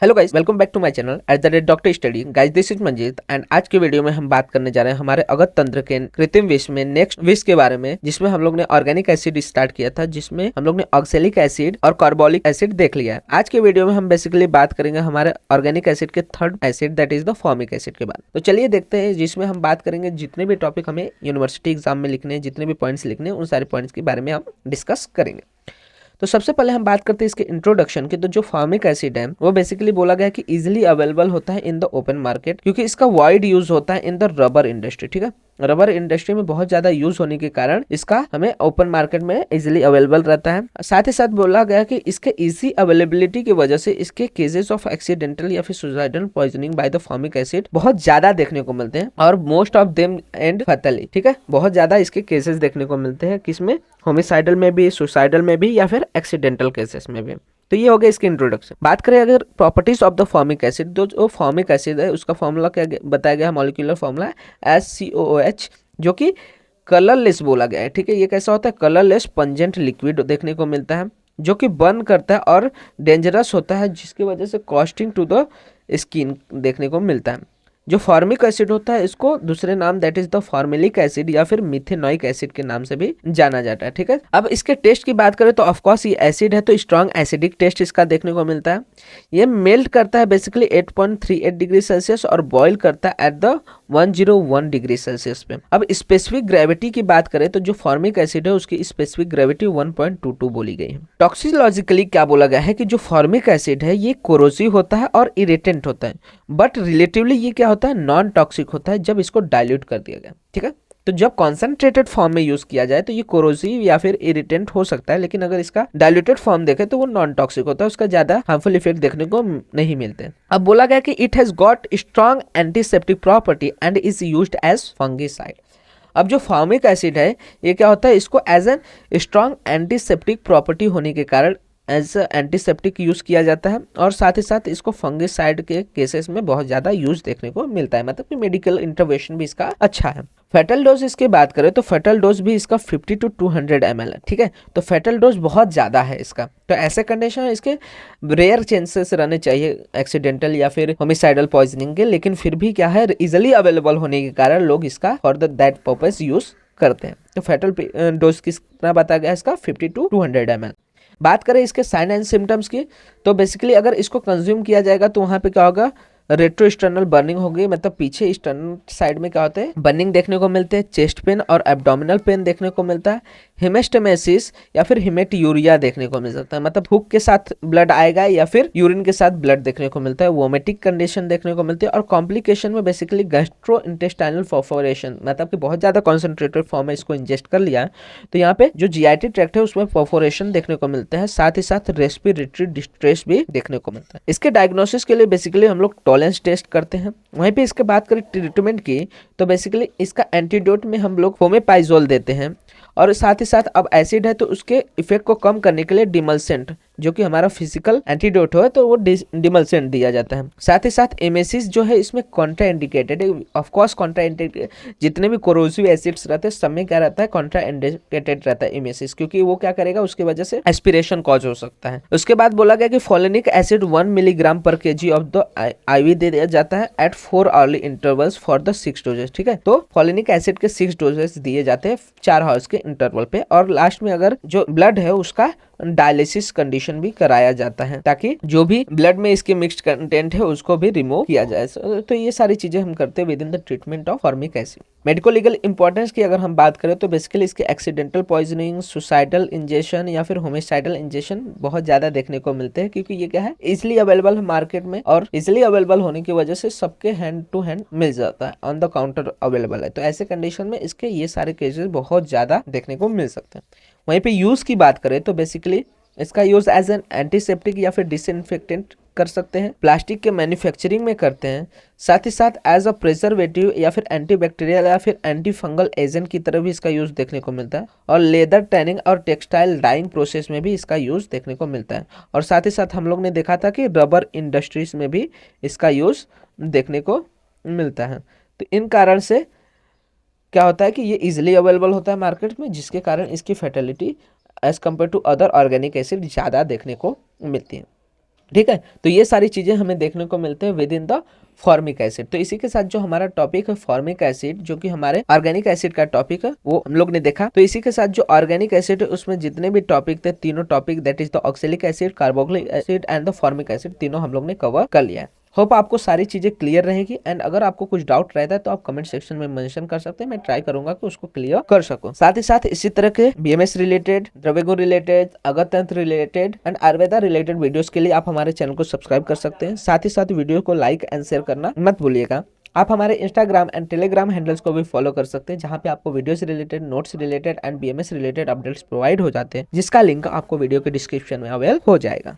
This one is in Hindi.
Hello guys, welcome back to my channel at the rate doctor study. Guys, this is Manjeet and आज के वीडियो में हम बात करने जा रहे हैं हमारे अगत तंत्र के कृत्रिम विष में नेक्स्ट विष के बारे में, जिसमें हम लोग ने ऑर्गेनिक एसिड स्टार्ट किया था, जिसमें हम लोग ने ऑक्सैलिक एसिड और कार्बोलिक एसिड देख लिया है। आज के वीडियो में हम बेसिकली बात करेंगे हमारे ऑर्गेनिक एसिड के third acid that is the formic acid के बारे में। तो चलिए देखते हैं, जिसमें हम बात करेंगे जितने भी टॉपिक हमें यूनिवर्सिटी एग्जाम में लिखने हैं, जितने भी पॉइंट्स लिखने हैं, उन सारे पॉइंट्स के बारे में हम डिस्कस करेंगे। तो सबसे पहले हम बात करते हैं इसके इंट्रोडक्शन की। तो जो फॉर्मिक एसिड है वो बेसिकली बोला गया है कि इजीली अवेलेबल होता है इन द ओपन मार्केट, क्योंकि इसका वाइड यूज होता है इन द रबर इंडस्ट्री। ठीक है, रबर इंडस्ट्री में बहुत ज्यादा यूज होने के कारण इसका हमें ओपन मार्केट में इजीली अवेलेबल रहता है। साथ ही साथ बोला गया कि इसके इजी अवेलेबिलिटी की वजह से इसके केसेस ऑफ एक्सीडेंटल या फिर suicidal poisoning by the formic acid बहुत ज्यादा देखने को मिलते हैं, और मोस्ट ऑफ देम एंड फैटली। ठीक है, बहुत ज्यादा इसके केसेस देखने को मिलते हैं, किसमें? होमिसाइडल में भी, सुसाइडल में भी, या फिर एक्सीडेंटल केसेस में भी। तो ये हो गया इसके इंट्रोडक्शन। बात करें अगर properties of the formic acid, तो जो फॉर्मिक एसिड है उसका फॉर्मूला क्या बताया गया है? मॉलिक्यूलर फॉर्मूला HCOOH, जो कि कलरलेस बोला गया है। ठीक है, ये कैसा होता है? कलरलेस पंजेंट लिक्विड देखने को मिलता है, जो कि बर्न करता है और डेंजरस होता है, जिसकी वजह से कॉस्टिंग टू द स्किन देखने को मिलता है। जो फॉर्मिक एसिड होता है इसको दूसरे नाम दैट इज द फॉर्मेलिक एसिड या फिर मिथेनॉइक एसिड के नाम से भी जाना जाता है। ठीक है, अब इसके टेस्ट की बात करें तो ऑफकोर्स ये एसिड है तो स्ट्रॉन्ग एसिडिक टेस्ट इसका देखने को मिलता है। ये मेल्ट करता है बेसिकली 8.38 डिग्री सेल्सियस और बॉईल करता है एट द 101 डिग्री सेल्सियस पे। अब स्पेसिफिक ग्रेविटी की बात करें तो जो फॉर्मिक एसिड है उसकी स्पेसिफिक ग्रेविटी 1.22 बोली गई है। टॉक्सिकोलॉजिकली क्या बोला गया है कि जो फॉर्मिक एसिड है ये कोरोसिव होता है और इरिटेंट होता है, बट रिलेटिवली ये क्या होता है? नॉन टॉक्सिक होता है जब इसको डाइल्यूट कर दिया गया। ठीक है, तो जब कॉन्सेंट्रेटेड फॉर्म में यूज किया जाए तो ये कोरोसिव या फिर इरिटेंट हो सकता है, लेकिन अगर इसका डाइल्यूटेड फॉर्म देखें तो वो नॉन टॉक्सिक होता है, उसका ज्यादा हार्मफुल इफेक्ट देखने को नहीं मिलते। अब बोला गया कि it has got strong antiseptic property and is used as fungicide. अब जो फॉर्मिक एसिड है ये क्या होता है? इसको as an strong antiseptic property होने के कारण एज एंटीसेप्टिक यूज किया जाता है, और साथ ही साथ इसको फंगिसाइड के केसेस में बहुत ज्यादा यूज देखने को मिलता है, मतलब कि मेडिकल इंटरवेंशन भी इसका अच्छा है। फेटल डोज इसकी बात करें तो फेटल डोज भी इसका 50 to 200 ml है। ठीक है, तो फेटल डोज बहुत ज्यादा है इसका। तो ऐसे कंडीशन में इसके रेयर चांसेस रहने चाहिए एक्सीडेंटल या फिर होमिसाइडल पॉइजनिंग के, लेकिन फिर भी क्या है, इजिली अवेलेबल होने के कारण लोग इसका फॉर दैट पर्पज यूज करते हैं। तो फेटल डोज कितना बताया गया इसका? 50 to 200 ml। बात करें इसके साइन एंड सिम्टम्स की, तो बेसिकली अगर इसको कंज्यूम किया जाएगा तो वहां पे क्या होगा? रेट्रोस्टर्नल बर्निंग होगी, मतलब पीछे एक्सटर्नल साइड में क्या होते हैं? बर्निंग देखने को मिलते हैं। चेस्ट पेन और एब्डोमिनल पेन देखने को मिलता है। हिमेस्टेमेसिस या फिर हिमेट्यूरिया देखने को मिल सकता है, मतलब भूख के साथ ब्लड आएगा या फिर यूरिन के साथ ब्लड देखने को मिलता है। वोमेटिक कंडीशन देखने को मिलती है, और कॉम्प्लिकेशन में बेसिकली गैस्ट्रो इंटेस्टाइनल परफोरेशन, मतलब कि बहुत ज्यादा कॉन्सेंट्रेटेड फॉर्म में इसको इंजेस्ट कर लिया है तो यहाँ पे जो जीआईटी ट्रैक्ट है उसमें परफोरेशन देखने को मिलते हैं। साथ ही साथ रेस्पिरेटरी डिस्ट्रेस भी देखने को मिलता है। इसके डायग्नोसिस के लिए बेसिकली हम लोग टॉलरेंस टेस्ट करते हैं। वहीं पे इसके बात करें ट्रीटमेंट की, तो बेसिकली इसका एंटीडोट में हम लोग फोमेपाइजोल देते हैं, और साथ ही साथ अब एसिड है तो उसके इफेक्ट को कम करने के लिए डिमल्सेंट, जो कि हमारा फिजिकल एंटीडोट हो तो वो डिमल्सेंट दिया जाता है। साथ ही साथ एमेसिस जो है इसमें कॉन्ट्रा इंडिकेटेड है। ऑफ कोर्स कॉन्ट्रा इंडिकेटेड, जितने भी कोरोसिव एसिड्स रहते हैं सब में क्या रहता है? कॉन्ट्रा इंडिकेटेड रहता है एमेसिस, क्योंकि वो क्या करेगा? उसकी वजह से एस्पिरेशन कॉज हो सकता है। उसके बाद बोला गया कि folinic acid 1 milligram per KG of the IV दे दिया जाता है at 4 hourly intervals for the 6 doses. ठीक है, तो फोलिनिक एसिड के 6 डोजेस दिए जाते हैं 4 आवर्स के इंटरवल पे, और लास्ट में अगर जो ब्लड है उसका डायलिसिस कंडीशन भी कराया जाता है, ताकि जो भी ब्लड में इसके मिक्स्ड कंटेंट है उसको भी रिमूव किया जाए। तो ये सारी चीजें हम करते हैं with in the treatment of formic acid. Medico legal importance की अगर हम बात करें तो बेसिकली इसके एक्सीडेंटल पॉइजनिंग, सुसाइडल इंजेक्शन या फिर होमिसाइडल इंजेक्शन बहुत ज्यादा देखने को मिलते हैं, क्योंकि ये क्या है? इजिली अवेलेबल है मार्केट में, और इजिली अवेलेबल होने की वजह से सबके हैंड टू हैंड मिल जाता है, ऑन द काउंटर अवेलेबल है। तो ऐसे कंडीशन में इसके ये सारे केसेस बहुत ज्यादा देखने को मिल सकते हैं। वहीं पे यूज की बात करें तो बेसिकली इसका यूज एज एन एंटीसेप्टिक या फिर डिसइंफेक्टेंट कर सकते हैं, प्लास्टिक के मैन्युफैक्चरिंग में करते हैं। साथ ही साथ एज अ प्रिजर्वेटिव या फिर एंटीबैक्टीरियल या फिर एंटी फंगल एजेंट की तरह भी इसका यूज देखने को मिलता है, और लेदर टैनिंग और टेक्सटाइल डाइंग प्रोसेस में भी इसका यूज देखने को मिलता है। और साथ ही साथ हम लोग ने देखा था कि रबर इंडस्ट्रीज में भी इसका यूज देखने को मिलता है। तो इन कारण से क्या होता है कि ये इजिली अवेलेबल होता है मार्केट में, जिसके कारण इसकी fatality as compare to other organic acid ज़्यादा देखने को मिलती है। ठीक है। तो ये सारी चीजें हमें देखने को मिलते हैं with in the formic acid. तो इसी के साथ जो हमारा टॉपिक है फॉर्मिक एसिड, जो कि हमारे ऑर्गेनिक एसिड का टॉपिक है, वो हम लोग ने देखा। तो इसी के साथ जो ऑर्गेनिक एसिड है उसमें जितने भी टॉपिक थे, तीनों topic that is the oxalic acid, carboxylic acid and the formic acid, तीनों हम लोग ने कवर कर लिया है। होप आपको सारी चीजें क्लियर रहेगी। एंड अगर आपको कुछ डाउट रहता है तो आप कमेंट सेक्शन में मेंशन कर सकते हैं, मैं ट्राई करूंगा कि उसको क्लियर कर सकूं। साथ ही साथ इसी तरह के बीएमएस रिलेटेड, द्रव्य रिलेटेड, अगत तंत्र related and Ayurveda related videos के लिए आप हमारे चैनल को सब्सक्राइब कर सकते हैं। साथ ही साथ वीडियो को लाइक एंड शेयर करना मत भूलिएगा। आप हमारे इंस्टाग्राम एंड टेलीग्राम हैंडल्स को भी फॉलो कर सकते हैं, जहां पे आपको videos related, notes related and BMS related updates provide हो जाते हैं, जिसका लिंक आपको वीडियो के डिस्क्रिप्शन में अवेल हो जाएगा।